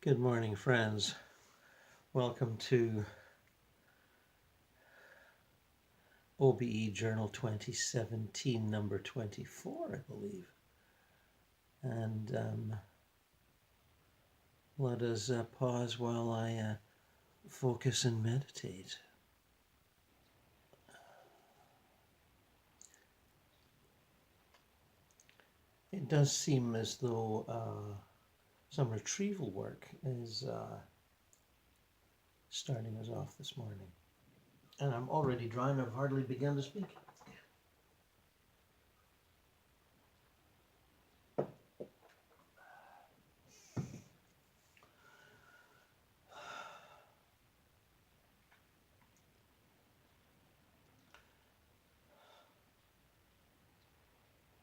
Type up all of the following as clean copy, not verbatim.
Good morning, friends. Welcome to OBE Journal 2017, number 24, I believe. And let us pause while I focus and meditate. It does seem as though some retrieval work is starting us off this morning. And I'm already dry and I've hardly begun to speak.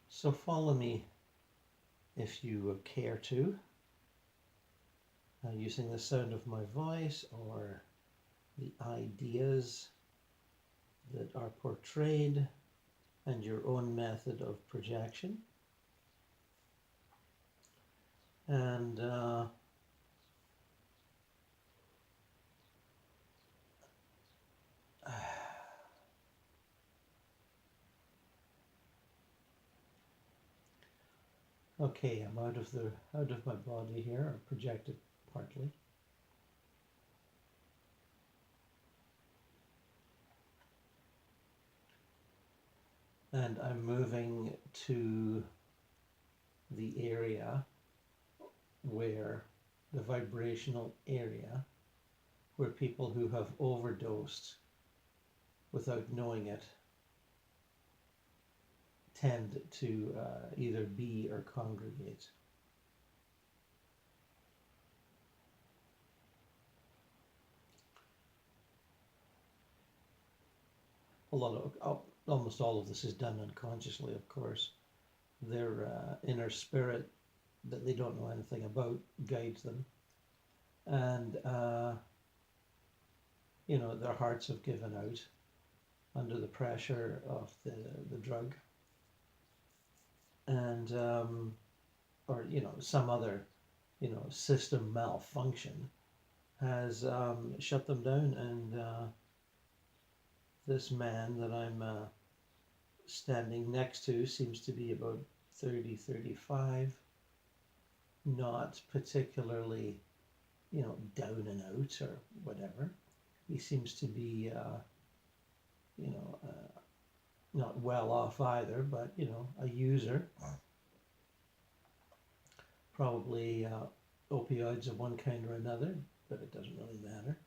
So follow me if you care to, using the sound of my voice or the ideas that are portrayed and your own method of projection. And okay, I'm out of my body here, or projected partly. And I'm moving to the area where the vibrational area where people who have overdosed without knowing it tend to either be or congregate. Almost all of this is done unconsciously, of course. Their inner spirit that they don't know anything about guides them, and their hearts have given out under the pressure of the drug, and or some other system malfunction has shut them down, and this man that I'm standing next to seems to be about 30, 35, not particularly, down and out or whatever. He seems to be, not well off either, but, a user. Probably opioids of one kind or another, but it doesn't really matter.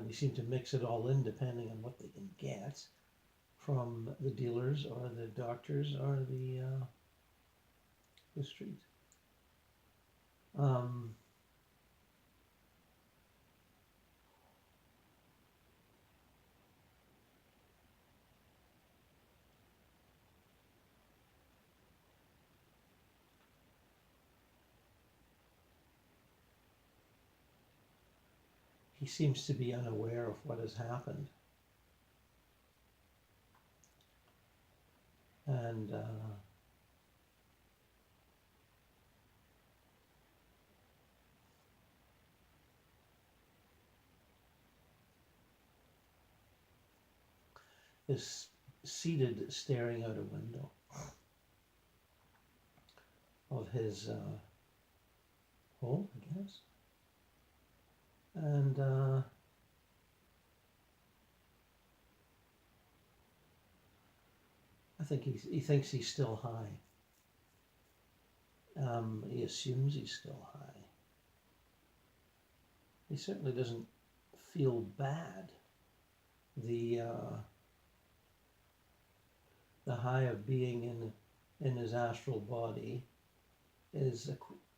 They seem to mix it all in depending on what they can get from the dealers or the doctors or the street. He seems to be unaware of what has happened. And is seated staring out a window of his home, I guess. And I think he thinks he's still high. He assumes he's still high. He certainly doesn't feel bad. The high of being in his astral body is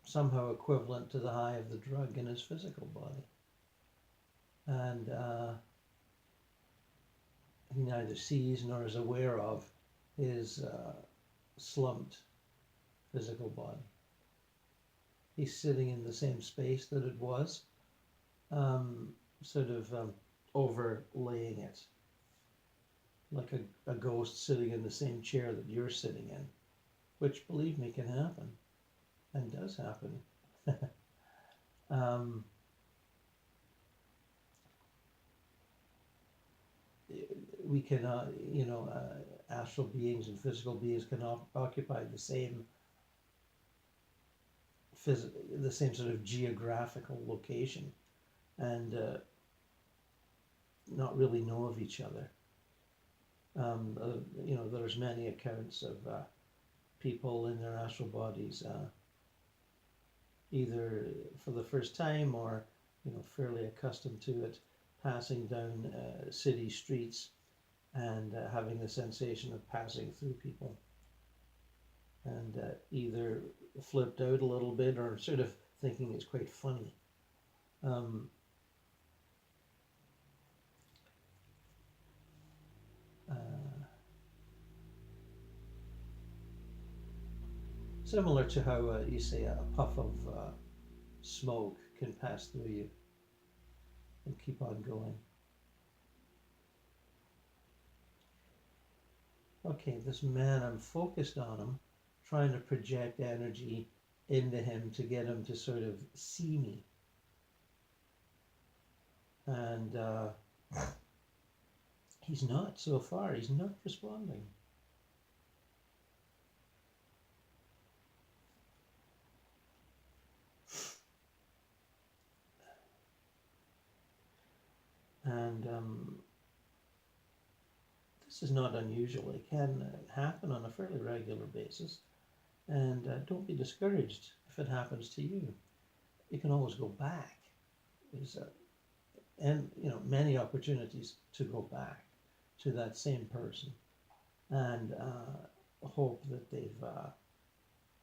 somehow equivalent to the high of the drug in his physical body. And he neither sees nor is aware of his slumped physical body. He's sitting in the same space that it was, sort of overlaying it, like a ghost sitting in the same chair that you're sitting in, which, believe me, can happen, and does happen. Um, we cannot, astral beings and physical beings can occupy the same the same sort of geographical location and not really know of each other. There's many accounts of people in their astral bodies, either for the first time or fairly accustomed to it, passing down city streets and having the sensation of passing through people, and either flipped out a little bit or sort of thinking it's quite funny. Similar to how you say a puff of smoke can pass through you and keep on going. Okay, this man, I'm focused on him, trying to project energy into him to get him to sort of see me. And he's not so far, he's not responding. And this is not unusual. It can happen on a fairly regular basis. And don't be discouraged if it happens to you. You can always go back. There's many opportunities to go back to that same person and hope that they've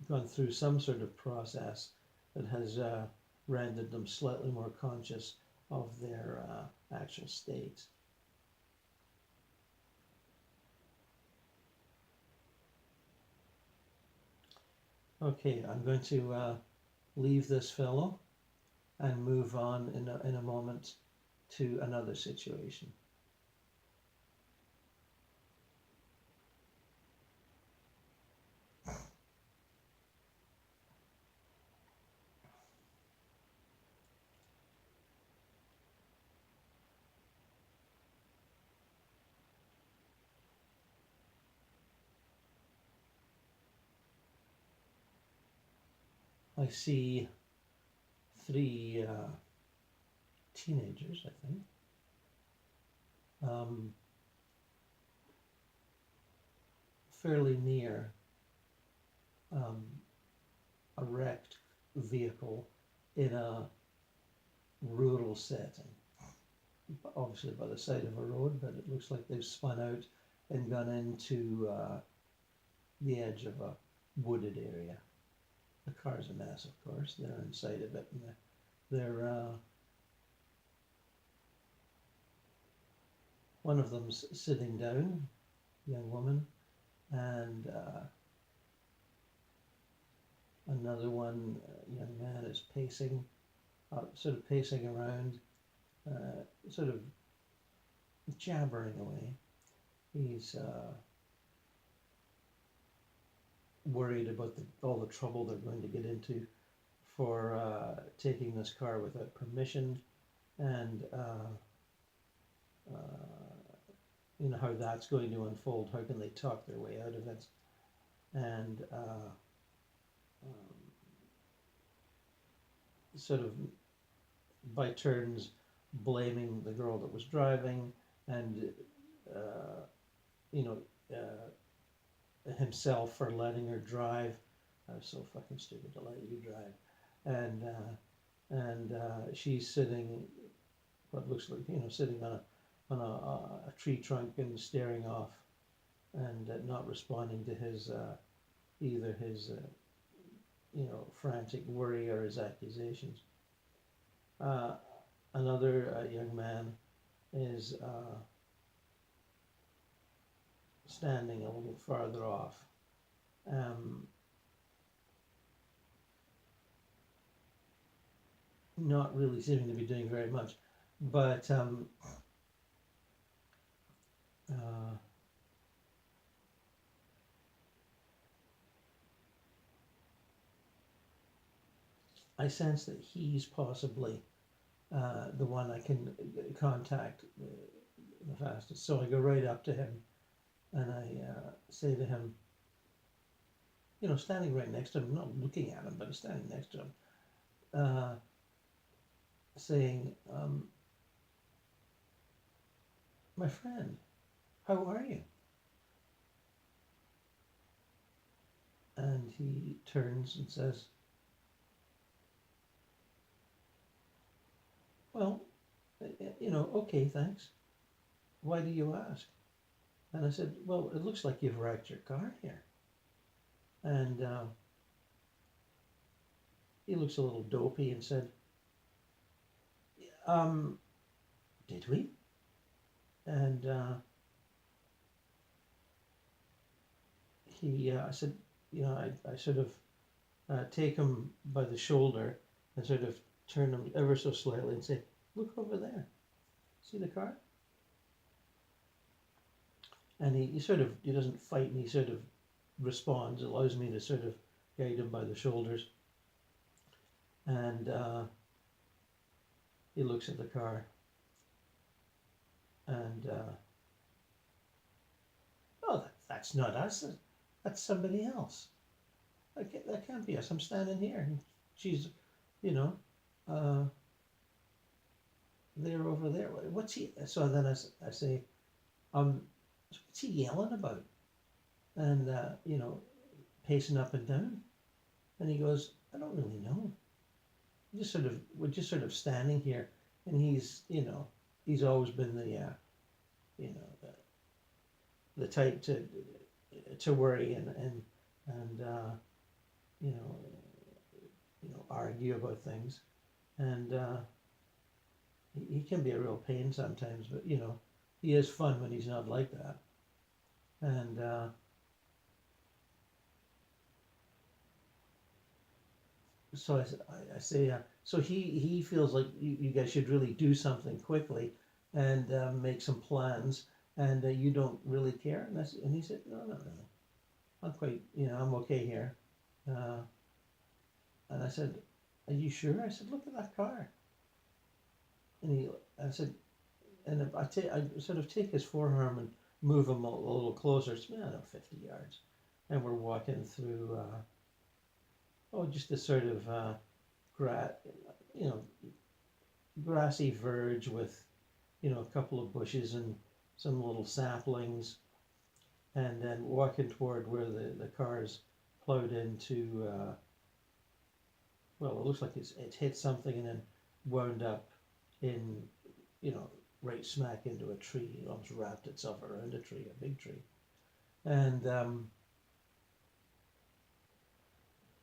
gone through some sort of process that has rendered them slightly more conscious of their actual state. Okay, I'm going to leave this fellow and move on in a moment to another situation. I see three teenagers, I think. Fairly near a wrecked vehicle in a rural setting. Obviously by the side of a road, but it looks like they've spun out and gone into the edge of a wooded area. The car's a mess, of course. They're inside of it, and they're one of them's sitting down, young woman, and another one, young man, is pacing, sort of pacing around, sort of jabbering away. He's worried about all the trouble they're going to get into for taking this car without permission, and how that's going to unfold. How can they talk their way out of it? And sort of by turns blaming the girl that was driving, and himself for letting her drive. I was so fucking stupid to let you drive. And she's sitting, what looks like, sitting on a tree trunk and staring off, and not responding to his either his frantic worry or his accusations. Another young man is standing a little farther off. Not really seeming to be doing very much, but I sense that he's possibly the one I can contact the fastest. So I go right up to him and I say to him, standing right next to him, not looking at him, but standing next to him, saying, my friend, how are you? And he turns and says, well, okay, thanks. Why do you ask? And I said, well, it looks like you've wrecked your car here. And he looks a little dopey and said, did we? And I said, I sort of take him by the shoulder and sort of turn him ever so slightly and say, look over there. See the car? And he doesn't fight, and he sort of responds, allows me to sort of guide him by the shoulders. And he looks at the car and, oh, that's not us. That's somebody else. That can't be us. I'm standing here. And she's, they're over there. What's he? So then I say, what's he yelling about? And, pacing up and down. And he goes, I don't really know. We're just sort of standing here. And he's always been the type to worry and argue about things. And he can be a real pain sometimes, but he is fun when he's not like that. And so I say, so he feels like you guys should really do something quickly and make some plans, and you don't really care. And he said, no, not really. I'm quite, I'm okay here. And I said, are you sure? I said, look at that car. And I said, and I sort of take his forearm and move him a little closer. It's, 50 yards. And we're walking through, just this sort of grassy verge with, a couple of bushes and some little saplings, and then walking toward where the car's plowed into, it looks like it's hit something and then wound up in, right smack into a tree. It almost wrapped itself around a tree, a big tree. And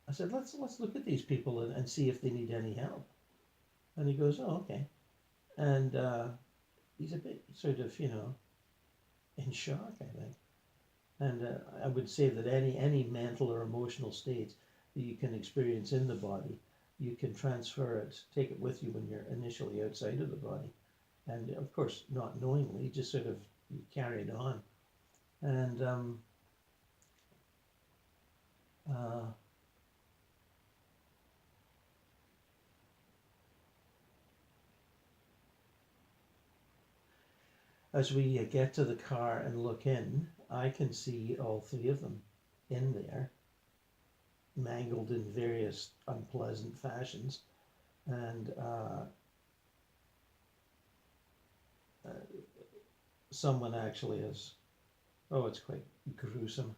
I said, let's look at these people and see if they need any help. And he goes, oh, okay. And he's a bit sort of, in shock, I think. And I would say that any mental or emotional states that you can experience in the body, you can transfer it, take it with you when you're initially outside of the body. And of course, not knowingly, just sort of you carry it on. And as we get to the car and look in, I can see all three of them in there, mangled in various unpleasant fashions. And someone actually has, it's quite gruesome,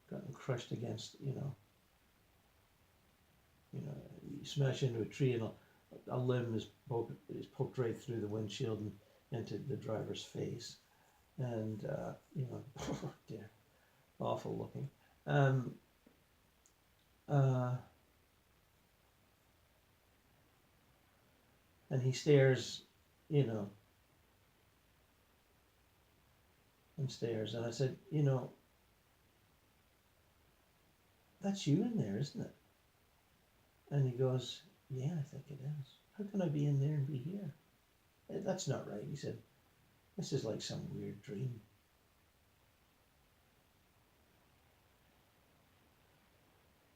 gotten crushed against, you smash into a tree and a limb is poked right through the windshield and into the driver's face. And, oh dear, awful looking. And he stares, and stares. And I said, that's you in there, isn't it? And he goes, yeah, I think it is. How can I be in there and be here? That's not right, he said. This is like some weird dream.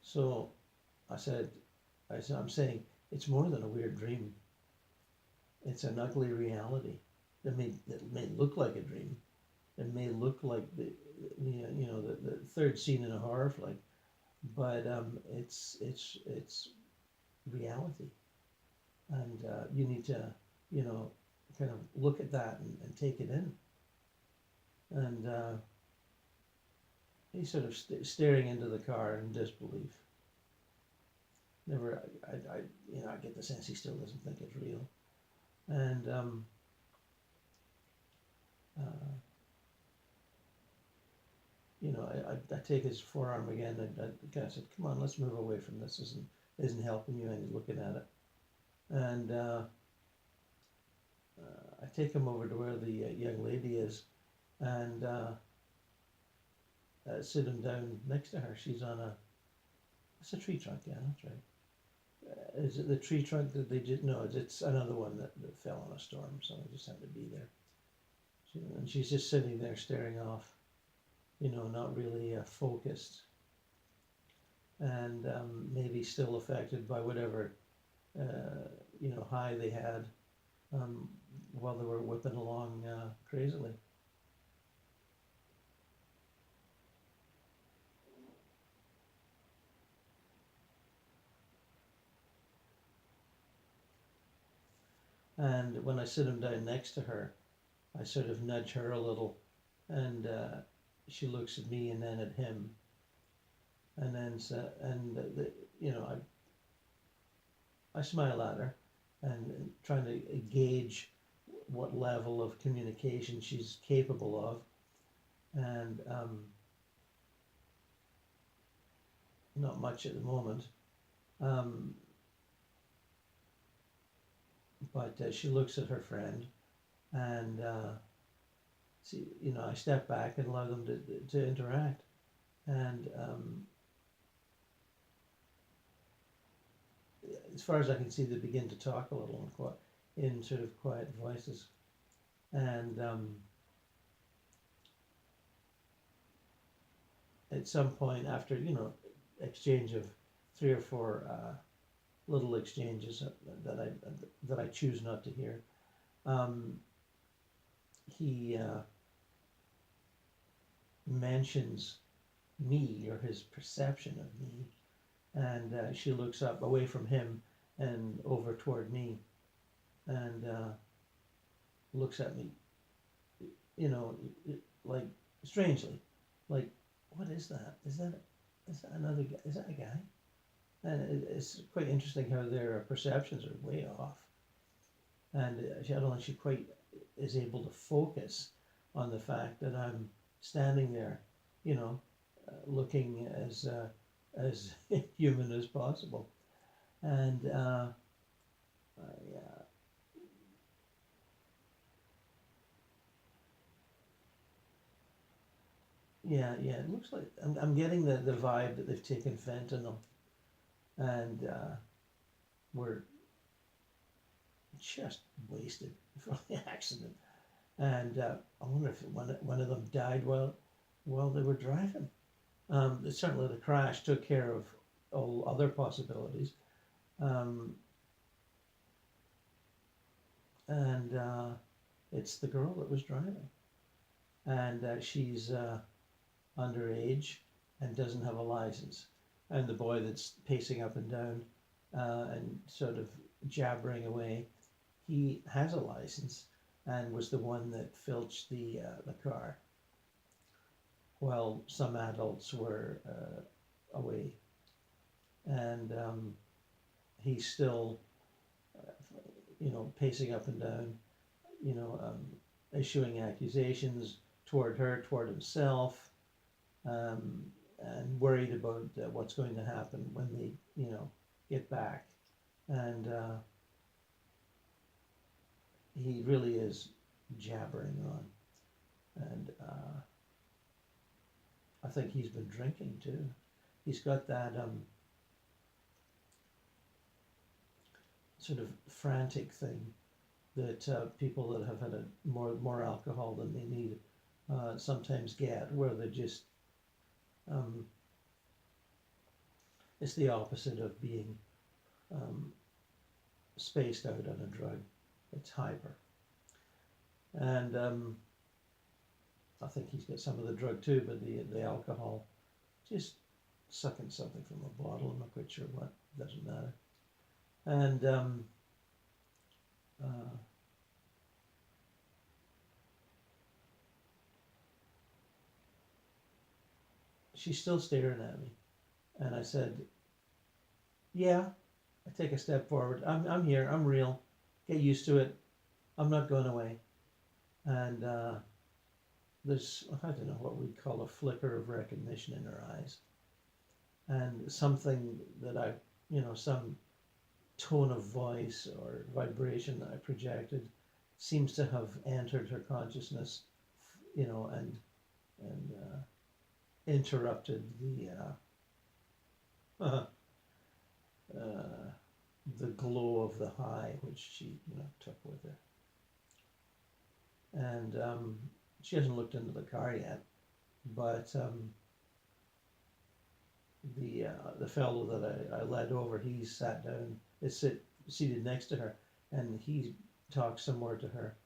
So I said, I'm saying it's more than a weird dream. It's an ugly reality. That may look like a dream. It may look like the third scene in a horror flick, but it's reality, and you need to kind of look at that and take it in. And he's sort of staring into the car in disbelief. Never, I get the sense he still doesn't think it's real. And I take his forearm again. I kind of said, "Come on, let's move away from this. Isn't helping you any looking at it." And I take him over to where the young lady is, and sit him down next to her. She's on it's a tree trunk, yeah, that's right. Is it the tree trunk that they just, no, it's another one that fell in a storm, so I just had to be there. And she's just sitting there staring off, not really focused, and maybe still affected by whatever, high they had while they were whipping along crazily. And when I sit him down next to her, I sort of nudge her a little, and she looks at me and then at him, and then I smile at her, and trying to gauge what level of communication she's capable of, and not much at the moment. But she looks at her friend, and I step back and allow them to interact, and as far as I can see, they begin to talk a little in sort of quiet voices, and at some point after exchange of 3 or 4 little exchanges that I choose not to hear, he mentions me, or his perception of me, and she looks up away from him and over toward me, and looks at me, like strangely, like, what is that? Is that another guy? Is that a guy? And it's quite interesting how their perceptions are way off. And I don't think she quite is able to focus on the fact that I'm standing there, looking as human as possible. And it looks like I'm getting the vibe that they've taken fentanyl, and were just wasted from the accident. And I wonder if one of them died while they were driving. Certainly the crash took care of all other possibilities. And it's the girl that was driving. And she's underage and doesn't have a license. And the boy that's pacing up and down and sort of jabbering away, he has a license and was the one that filched the car while some adults were away. And he's still, pacing up and down, issuing accusations toward her, toward himself, and worried about what's going to happen when they, get back. And he really is jabbering on. And I think he's been drinking too. He's got that sort of frantic thing that people that have had more alcohol than they need sometimes get, where they just it's the opposite of being spaced out on a drug. It's hyper. And I think he's got some of the drug too, but the alcohol, just sucking something from a bottle, I'm not quite sure what, doesn't matter. And she's still staring at me. And I said, yeah, I take a step forward. I'm here, I'm real. Get used to it. I'm not going away. And there's, I don't know what we'd call a flicker of recognition in her eyes. And something that I, some tone of voice or vibration that I projected seems to have entered her consciousness, and interrupted the glow of the high which she, took with her. And she hasn't looked into the car yet, but the fellow that I led over, he sat down, is seated next to her, and he talks some more to her,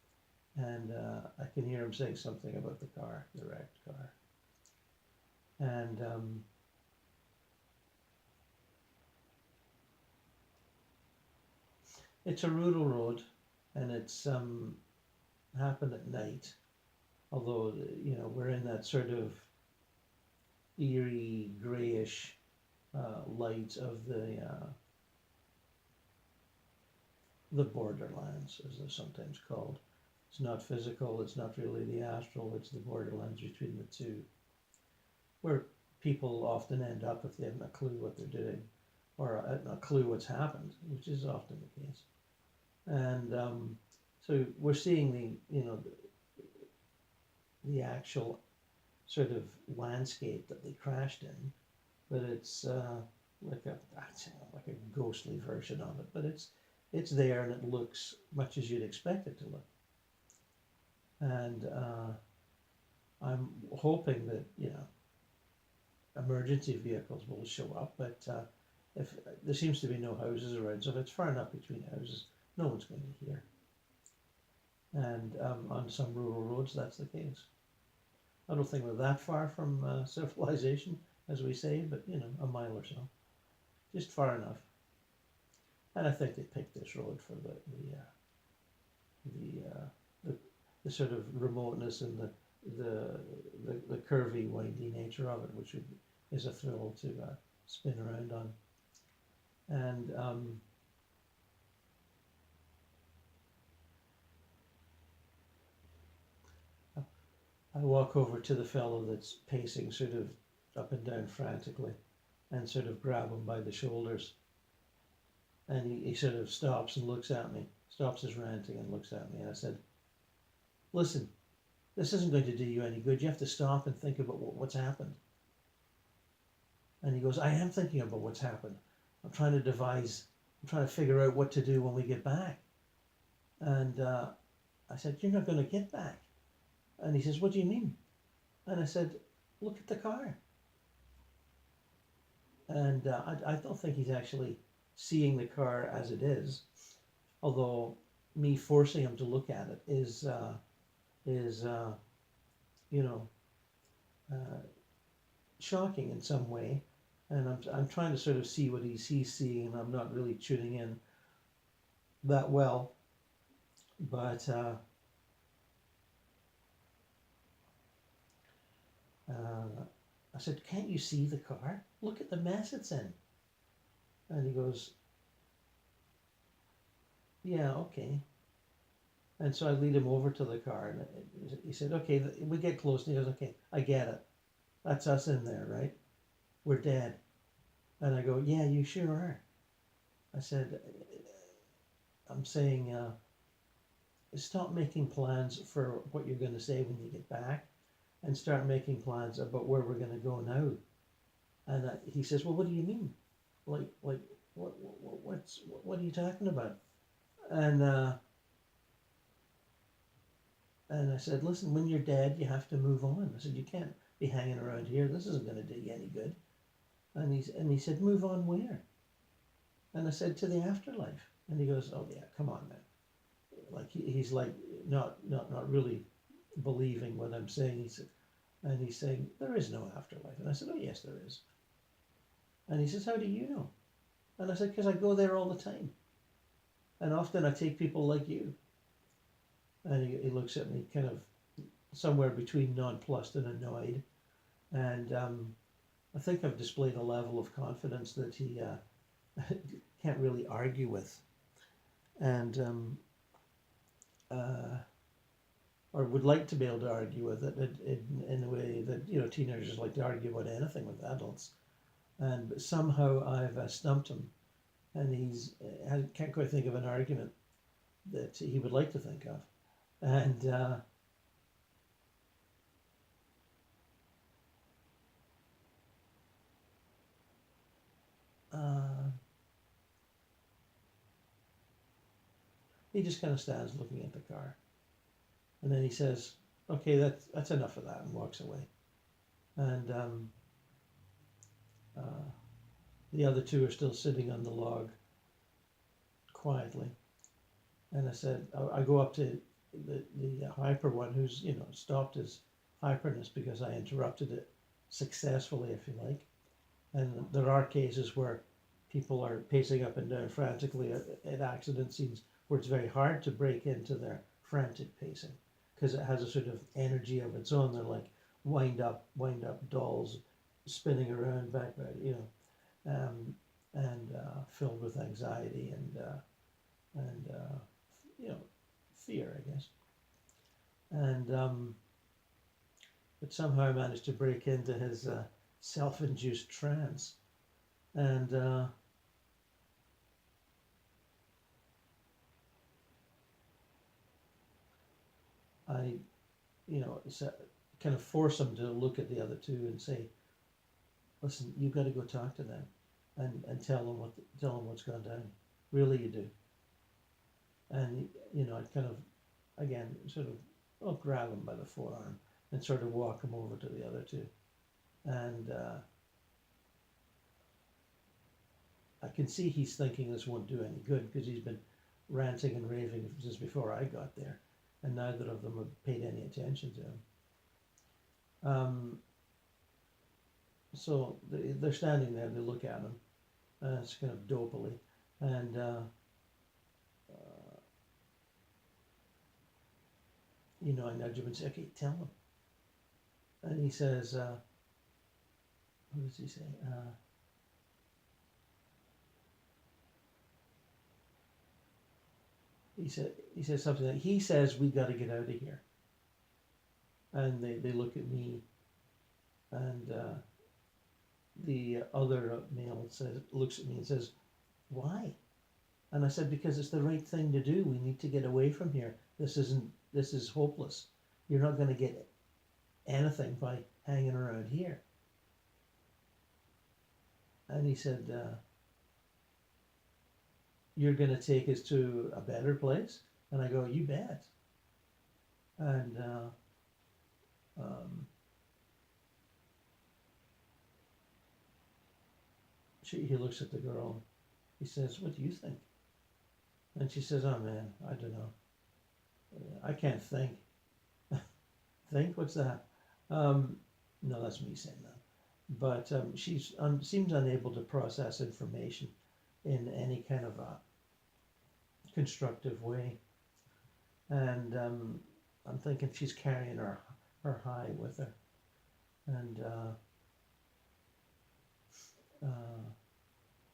and I can hear him saying something about the car, the wrecked car. And it's a rural road, and it's happened at night, although we're in that sort of eerie grayish light of the borderlands, as they're sometimes called. It's not physical, it's not really the astral, it's the borderlands between the two, where people often end up if they haven't a clue what they're doing, or a clue what's happened, which is often the case. And so we're seeing the actual sort of landscape that they crashed in, but it's like a ghostly version of it. But it's there, and it looks much as you'd expect it to look. And I'm hoping that emergency vehicles will show up, but if there seems to be no houses around, so if it's far enough between houses, no one's going to hear. And on some rural roads, that's the case. I don't think we're that far from civilization, as we say, but a mile or so, just far enough. And I think they picked this road for the sort of remoteness and the curvy, windy nature of it, which is a thrill to spin around on. And I walk over to the fellow that's pacing sort of up and down frantically, and sort of grab him by the shoulders. And he sort of stops and looks at me, stops his ranting and looks at me. And I said, listen, this isn't going to do you any good. You have to stop and think about what's happened. And he goes, I am thinking about what's happened. I'm trying to figure out what to do when we get back. And I said, you're not going to get back. And he says, what do you mean? And I said, look at the car. And I don't think he's actually seeing the car as it is, although me forcing him to look at it is shocking in some way. And I'm trying to sort of see what he's seeing, and I'm not really tuning in that well. But I said, can't you see the car? Look at the mess it's in. And he goes, yeah, okay. And so I lead him over to the car, and he said, okay, we get close, and he goes, okay, I get it. That's us in there, right? We're dead. And I go, yeah, you sure are. I said, I'm saying, stop making plans for what you're going to say when you get back, and start making plans about where we're going to go now. And he says, well, what do you mean? Like, what are you talking about? And I said, listen, when you're dead, you have to move on. I said, you can't be hanging around here. This isn't going to do you any good. And he said, move on where? And I said, to the afterlife. And he goes, oh yeah, come on, man. Like he's like not really believing what I'm saying. He said, and he's saying, there is no afterlife. And I said, oh yes, there is. And he says, how do you know? And I said, because I go there all the time. And often I take people like you. And he looks at me kind of somewhere between nonplussed and annoyed. And I think I've displayed a level of confidence that he can't really argue with. And or would like to be able to argue with it in a way that, you know, teenagers like to argue about anything with adults. And somehow I've stumped him, and I can't quite think of an argument that he would like to think of. And he just kind of stands looking at the car. And then he says, okay, that's enough of that, and walks away. And the other two are still sitting on the log quietly. And I said, I go up to the hyper one who's, you know, stopped his hyperness because I interrupted it successfully, if you like. And there are cases where people are pacing up and down frantically at accident scenes where it's very hard to break into their frantic pacing because it has a sort of energy of its own. They're like wind up dolls spinning around back, you know, and filled with anxiety and you know, fear, I guess. And but somehow I managed to break into his self-induced trance, and I, you know, kind of force him to look at the other two and say, "Listen, you've got to go talk to them, and tell them what's gone down. Really, you do." And you know, I kind of, again, sort of, I'll grab him by the forearm and sort of walk him over to the other two, and I can see he's thinking this won't do any good because he's been ranting and raving since before I got there, and neither of them have paid any attention to him. So they're standing there, they look at him, it's kind of dopily, and you know, I nudge him and say, okay, tell him. And he says, what does he say? He says something like, he says we got to get out of here. And they look at me, and the other male looks at me and says, why? And I said, because it's the right thing to do. We need to get away from here. This is hopeless. You're not going to get anything by hanging around here. And he said, you're going to take us to a better place? And I go, you bet. And he looks at the girl. He says, what do you think? And she says, oh man, I don't know. I can't think. Think? What's that? No, that's me saying that. But she seems unable to process information in any kind of a constructive way. And I'm thinking she's carrying her high with her. And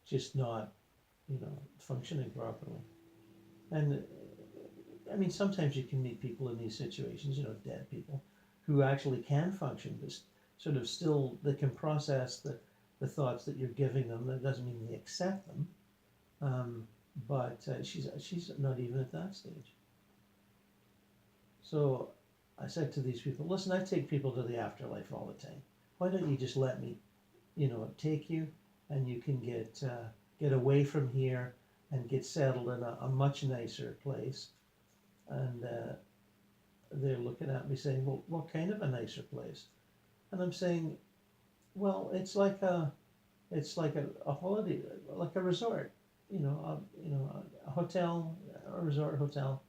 just not, you know, functioning properly. And I mean, sometimes you can meet people in these situations, you know, dead people, who actually can function, but sort of still, they can process the thoughts that you're giving them. That doesn't mean they accept them, but she's not even at that stage. So I said to these people, listen, I take people to the afterlife all the time. Why don't you just let me, you know, take you, and you can get away from here and get settled in a much nicer place. And they're looking at me saying, well, what kind of a nicer place? And I'm saying, well, it's like a holiday, like a resort. a hotel, a resort hotel,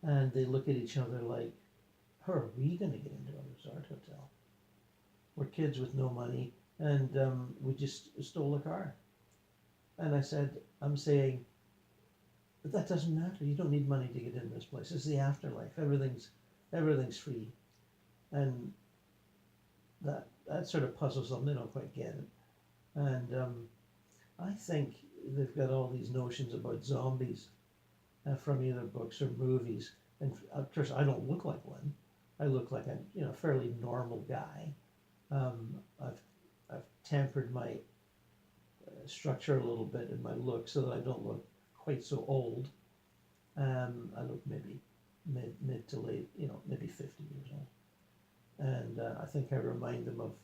and they look at each other like, how are we going to get into a resort hotel? We're kids with no money, and we just stole a car. And I said, I'm saying, but that doesn't matter. You don't need money to get into this place. It's the afterlife. Everything's free, and that sort of puzzles them. They don't quite get it, and I think they've got all these notions about zombies from either books or movies. And of course, I don't look like one. I look like a fairly normal guy. I've tempered my structure a little bit in my look so that I don't look quite so old. I look maybe mid to late, maybe 50 years old. And I think I remind them of,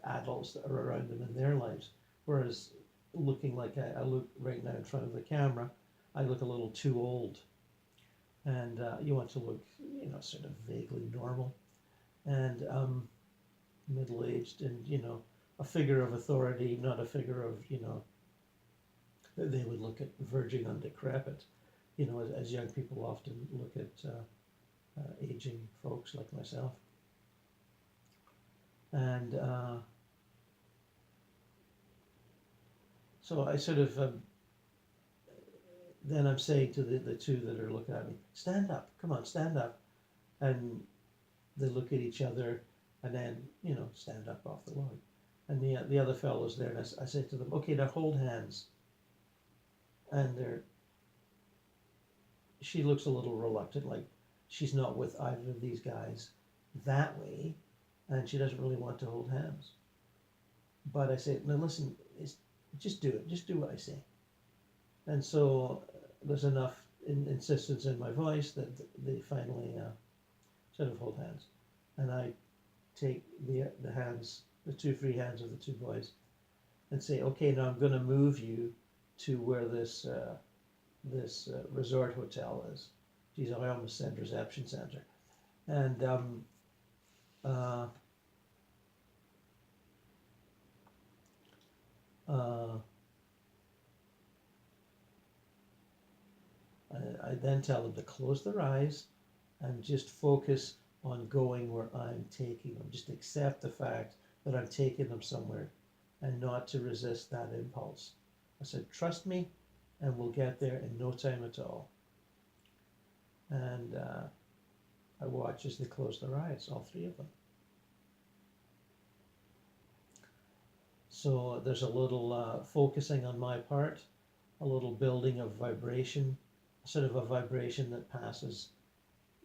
adults that are around them in their lives. Whereas looking like I look right now in front of the camera, I look a little too old. And you want to look, sort of vaguely normal and middle-aged and, a figure of authority, not a figure of, that they would look at verging on decrepit, as young people often look at aging folks like myself. And so I sort of, then I'm saying to the two that are looking at me, stand up, come on, stand up. And they look at each other and then, stand up off the log. And the other fellow's there, and I say to them, okay, now hold hands. And she looks a little reluctant, like she's not with either of these guys that way, and she doesn't really want to hold hands. But I say, no, listen, just do it. Just do what I say. And so there's enough insistence in my voice that they finally sort of hold hands. And I take the hands, the two free hands of the two boys, and say, okay, now I'm going to move you to where this resort hotel is. Geez, I almost said reception center. And I then tell them to close their eyes and just focus on going where I'm taking them. Just accept the fact that I'm taking them somewhere and not to resist that impulse. I said, trust me, and we'll get there in no time at all. And I watch as they close their eyes, all three of them. So there's a little focusing on my part, a little building of vibration, sort of a vibration that passes,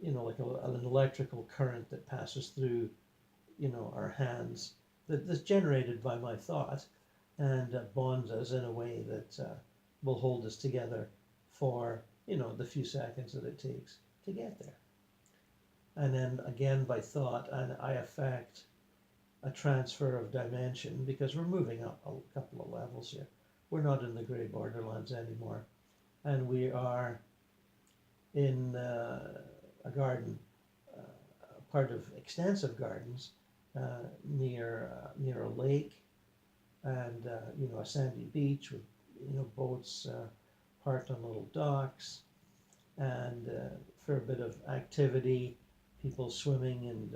like an electrical current that passes through, our hands, that's generated by my thought and bonds us in a way that will hold us together for, the few seconds that it takes to get there. And then again by thought, and I affect a transfer of dimension because we're moving up a couple of levels here. We're not in the grey borderlands anymore, and we are in a garden, part of extensive gardens near a lake, and a sandy beach with boats parked on little docks, and for a bit of activity, people swimming and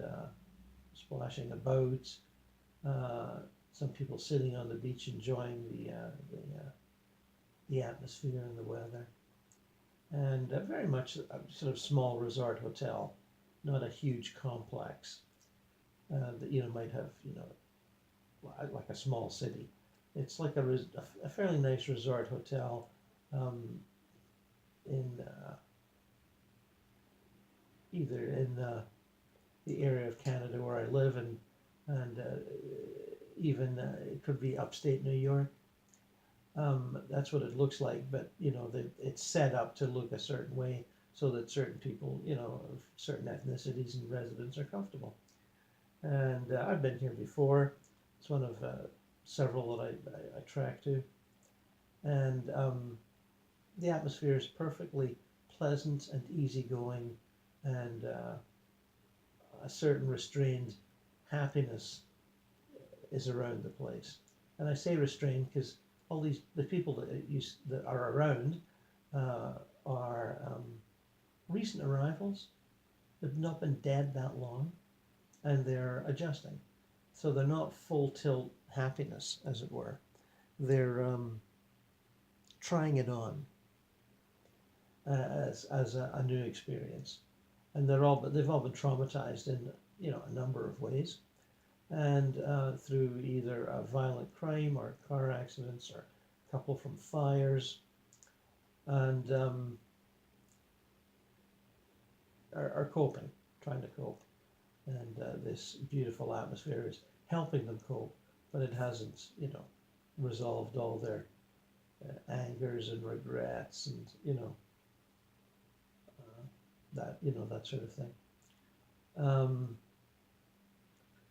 splashing about. Some people sitting on the beach enjoying the atmosphere and the weather. And very much a sort of small resort hotel, not a huge complex that might have like a small city. It's like a fairly nice resort hotel in either in the area of Canada where I live, and even it could be upstate New York. That's what it looks like, but it's set up to look a certain way so that certain people, of certain ethnicities and residents are comfortable. And I've been here before. It's one of several that I track to, and the atmosphere is perfectly pleasant and easygoing, and a certain restrained happiness is around the place. And I say restrained because all the people that are around are recent arrivals. They've not been dead that long, and they're adjusting. So they're not full tilt happiness, as it were. They're trying it on as a new experience, and they've all been traumatized in a number of ways, and through either a violent crime or car accidents or a couple from fires, and are coping, trying to cope, and this beautiful atmosphere is helping them cope, but it hasn't resolved all their angers and regrets and that sort of thing.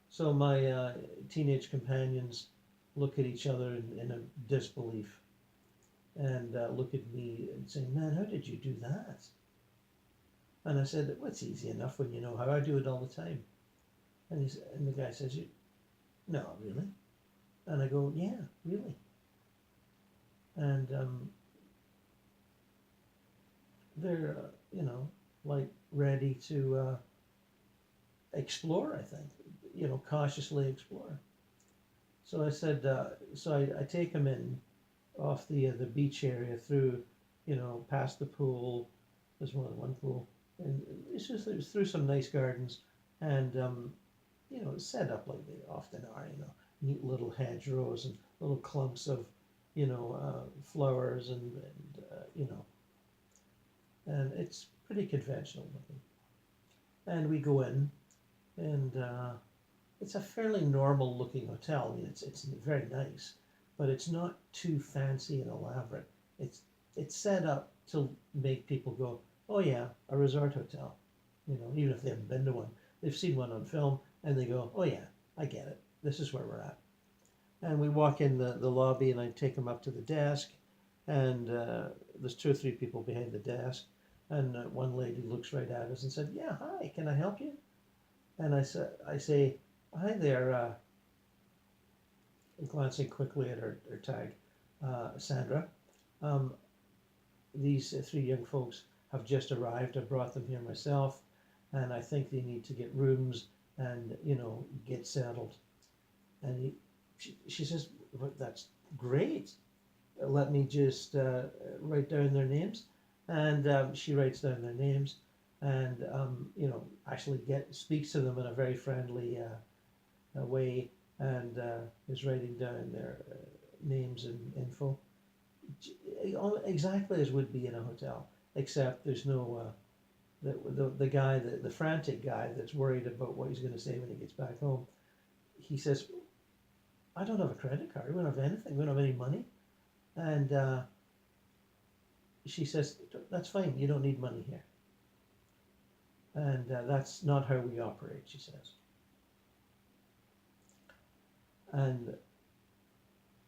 So my teenage companions look at each other in a disbelief, and look at me and say, "Man, how did you do that?" And I said, "Well, it's easy enough when you know how. I do it all the time." And the guy says, "No, really?" And I go, "Yeah, really." And they're like ready to explore. I think cautiously explore. So I said, I take them in off the beach area through, past the pool. There's more than one pool, and it was through some nice gardens, and it's set up like they often are. Neat little hedgerows and little clumps of flowers and and it's pretty conventional looking. And we go in, and it's a fairly normal looking hotel. I mean, it's very nice, but it's not too fancy and elaborate. It's set up to make people go, "Oh yeah, a resort hotel." Even if they haven't been to one, they've seen one on film, and they go, "Oh yeah, I get it. This is where we're at." And we walk in the lobby, and I take them up to the desk, and there's 2 or 3 people behind the desk, and one lady looks right at us and said, "Yeah, hi, can I help you?" And I say, "Hi there," glancing quickly at her tag, "Sandra. These 3 young folks have just arrived. I brought them here myself, and I think they need to get rooms and get settled." And she says, "Well, that's great. Let me just write down their names." And she writes down their names, and actually speaks to them in a very friendly way, and is writing down their names and info, exactly as would be in a hotel, except there's no the guy, the frantic guy that's worried about what he's going to say when he gets back home. He says, "I don't have a credit card. We don't have anything. We don't have any money." And she says, "That's fine. You don't need money here." And that's not how we operate, she says. And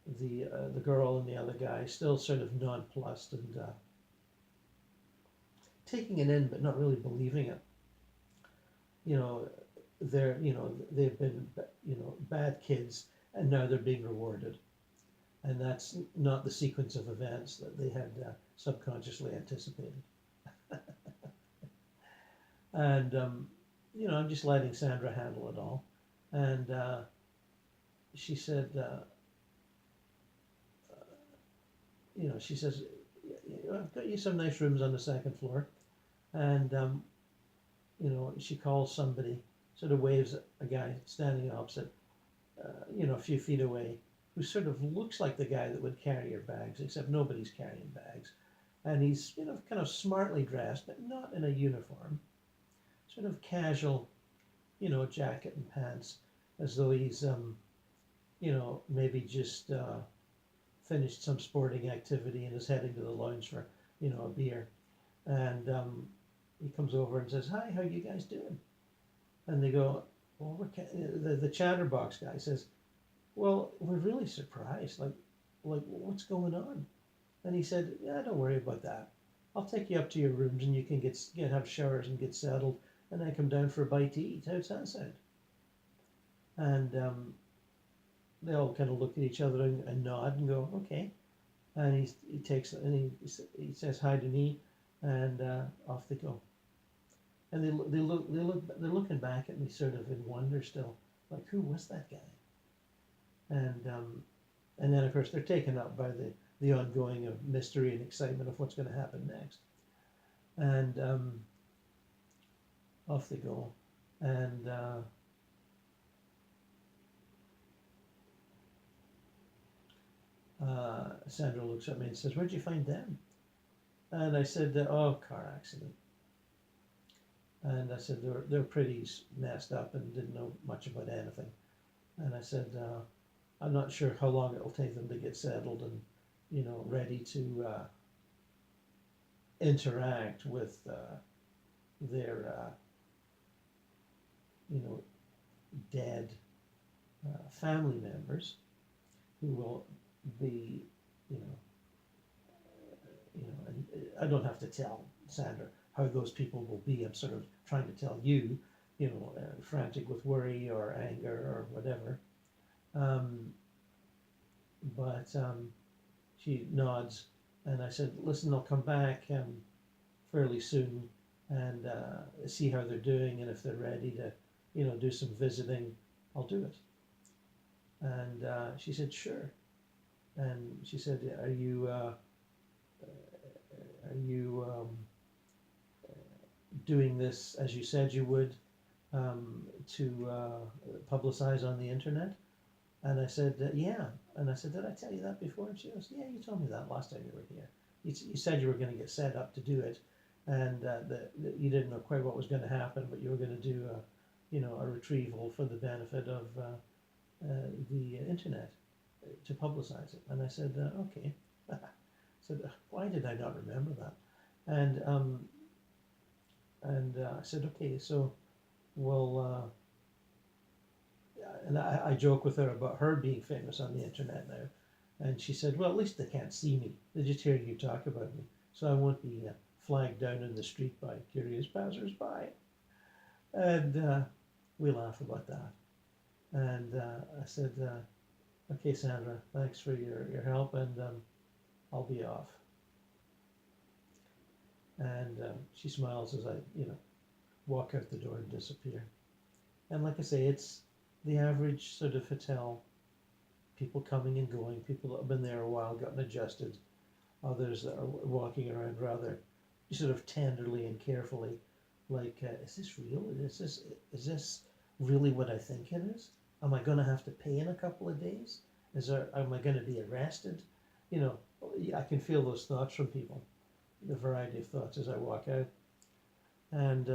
the girl and the other guy still sort of nonplussed and taking it in, but not really believing it. They've been bad kids, and now they're being rewarded, and that's not the sequence of events that they had subconsciously anticipated. And I'm just letting Sandra handle it all. And she said, she says, "I've got you some nice rooms on the 2nd floor." And she calls somebody, sort of waves at a guy standing opposite, a few feet away, who sort of looks like the guy that would carry your bags, except nobody's carrying bags. And he's, kind of smartly dressed, but not in a uniform. Sort of casual, jacket and pants, as though he's, maybe just finished some sporting activity and is heading to the lounge for, a beer. And he comes over and says, "Hi, how you guys doing?" And they go, "Well, the chatterbox guy says, "Well, we're really surprised. Like what's going on?" And he said, "Yeah, don't worry about that. I'll take you up to your rooms, and you can have showers and get settled, and then come down for a bite to eat. How's that sound?" And they all kind of look at each other and nod and go, okay. And he takes and he says hi to me, and off they go. And they're looking back at me sort of in wonder still, like who was that guy? And then of course they're taken up by the ongoing of mystery and excitement of what's going to happen next. And off they go, and Sandra looks at me and says, "Where'd you find them?" And I said, "Oh, car accident." And I said they're pretty messed up and didn't know much about anything. And I said, I'm not sure how long it'll take them to get settled and, ready to interact with their, dead family members who will be, you know, and I don't have to tell Sandra how those people will be. I'm sort of trying to tell you, frantic with worry or anger or whatever. But she nods, and I said, "Listen, I'll come back fairly soon and see how they're doing, and if they're ready to, do some visiting, I'll do it." And she said, "Sure." And she said, "Are you doing this as you said you would to publicize on the internet?" And I said, "Yeah." And I said, "Did I tell you that before?" And she goes, "Yeah, you told me that last time you were here. You said you were going to get set up to do it, and that you didn't know quite what was going to happen, but you were going to do a retrieval for the benefit of the internet to publicize it." And I said, "Okay." I said, "Why did I not remember that?" And I said, "Okay, so we'll." And I joke with her about her being famous on the internet now, and she said, "Well, at least they can't see me; they're just hearing you talk about me, so I won't be flagged down in the street by curious passers-by." And we laugh about that. And I said, "Okay, Sandra, thanks for your help, and I'll be off." And she smiles as I, walk out the door and disappear. And like I say, it's the average sort of hotel, people coming and going, people that have been there a while, gotten adjusted, others that are walking around rather sort of tenderly and carefully, like, is this real? Is this really what I think it is? Am I going to have to pay in a couple of days? Am I going to be arrested? I can feel those thoughts from people, the variety of thoughts as I walk out. And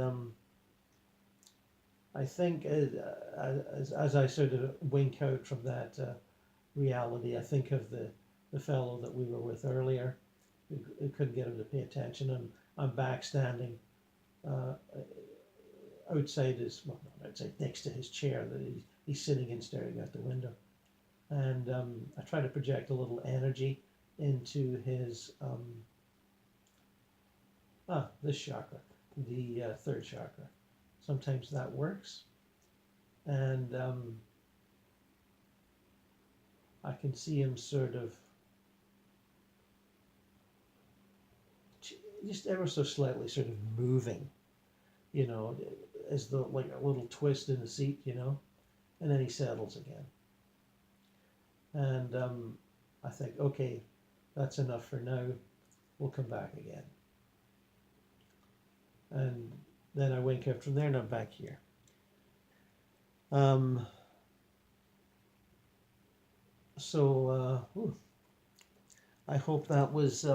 I think as I sort of wink out from that reality, I think of the fellow that we were with earlier, who couldn't get him to pay attention, and I'm back standing outside not outside, next to his chair that he's sitting in, staring out the window. And I try to project a little energy into his, this chakra, the third chakra. Sometimes that works. And I can see him sort of just ever so slightly sort of moving, as though like a little twist in the seat, and then he settles again. And I think, okay, that's enough for now. We'll come back again. And then I wink out from there and I'm back here. I hope that was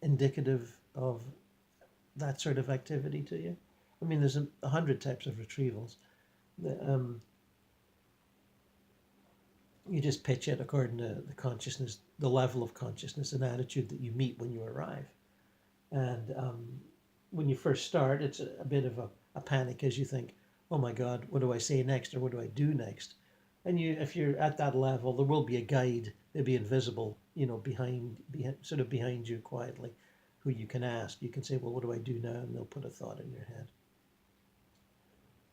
indicative of that sort of activity to you. I mean, there's 100 types of retrievals. You just pitch it according to the consciousness, the level of consciousness and attitude that you meet when you arrive. And when you first start, it's a bit of a panic as you think, oh my God, what do I say next, or what do I do next? And if you're at that level, there will be a guide. They'll be invisible, behind you quietly, who you can ask. You can say, well, what do I do now? And they'll put a thought in your head.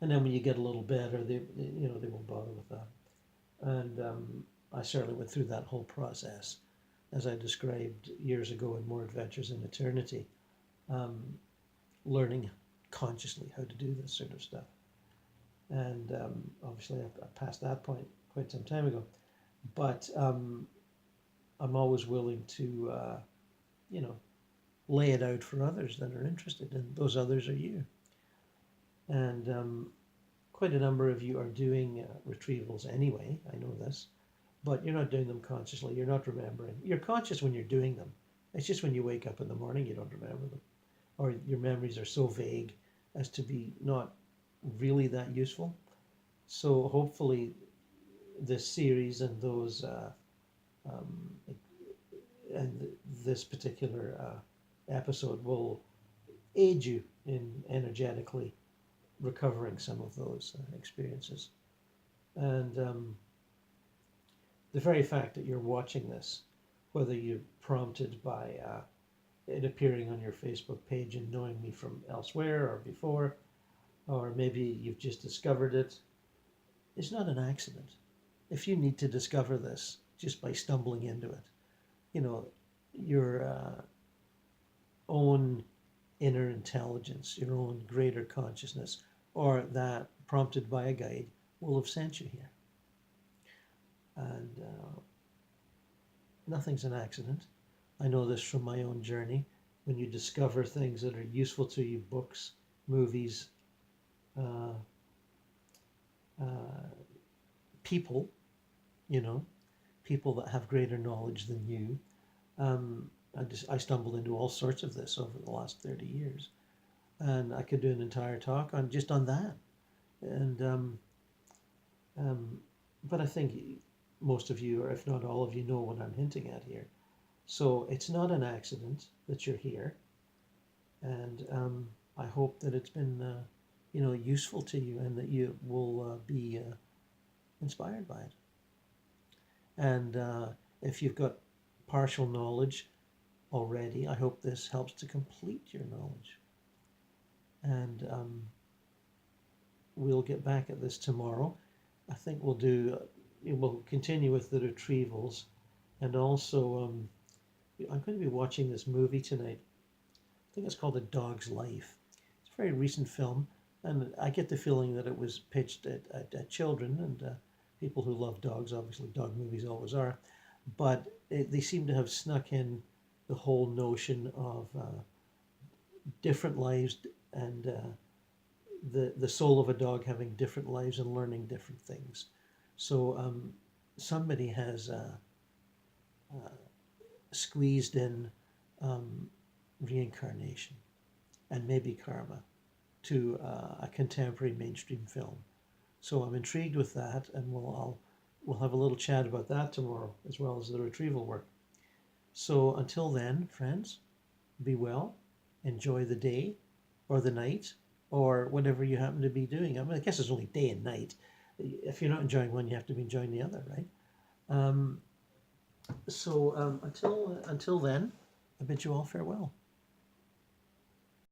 And then when you get a little better, they won't bother with that. And I certainly went through that whole process, as I described years ago in More Adventures in Eternity, um, learning consciously how to do this sort of stuff. And obviously, I passed that point quite some time ago. But I'm always willing to, you know, lay it out for others that are interested, and those others are you. And quite a number of you are doing retrievals anyway, I know this, but you're not doing them consciously. You're not remembering. You're conscious when you're doing them. It's just when you wake up in the morning you don't remember them, or your memories are so vague as to be not really that useful. So hopefully this series and those um, and this particular episode will aid you in energetically recovering some of those experiences. And the very fact that you're watching this, whether you're prompted by it appearing on your Facebook page and knowing me from elsewhere or before, or maybe you've just discovered it, it's not an accident. If you need to discover this just by stumbling into it, you know, your own inner intelligence, your own greater consciousness, or that prompted by a guide will have sent you here. And nothing's an accident. I know this from my own journey. When you discover things that are useful to you, books, movies, people, people that have greater knowledge than you. I stumbled into all sorts of this over the last 30 years. And I could do an entire talk on that. And but I think most of you, or if not all of you, know what I'm hinting at here. So it's not an accident that you're here, and I hope that it's been useful to you, and that you will be inspired by it. And if you've got partial knowledge already, I hope this helps to complete your knowledge. And we'll get back at this tomorrow. I think we'll continue with the retrievals, and also I'm going to be watching this movie tonight. I think it's called A Dog's Life. It's a very recent film, and I get the feeling that it was pitched at children and people who love dogs. Obviously, dog movies always are, but they seem to have snuck in the whole notion of different lives and the soul of a dog having different lives and learning different things. So somebody has squeezed in reincarnation and maybe karma to a contemporary mainstream film. So I'm intrigued with that, and we'll have a little chat about that tomorrow, as well as the retrieval work. So until then, friends, be well, enjoy the day or the night or whatever you happen to be doing. I mean, I guess it's only day and night. If you're not enjoying one, you have to be enjoying the other, right? So until then, I bid you all farewell.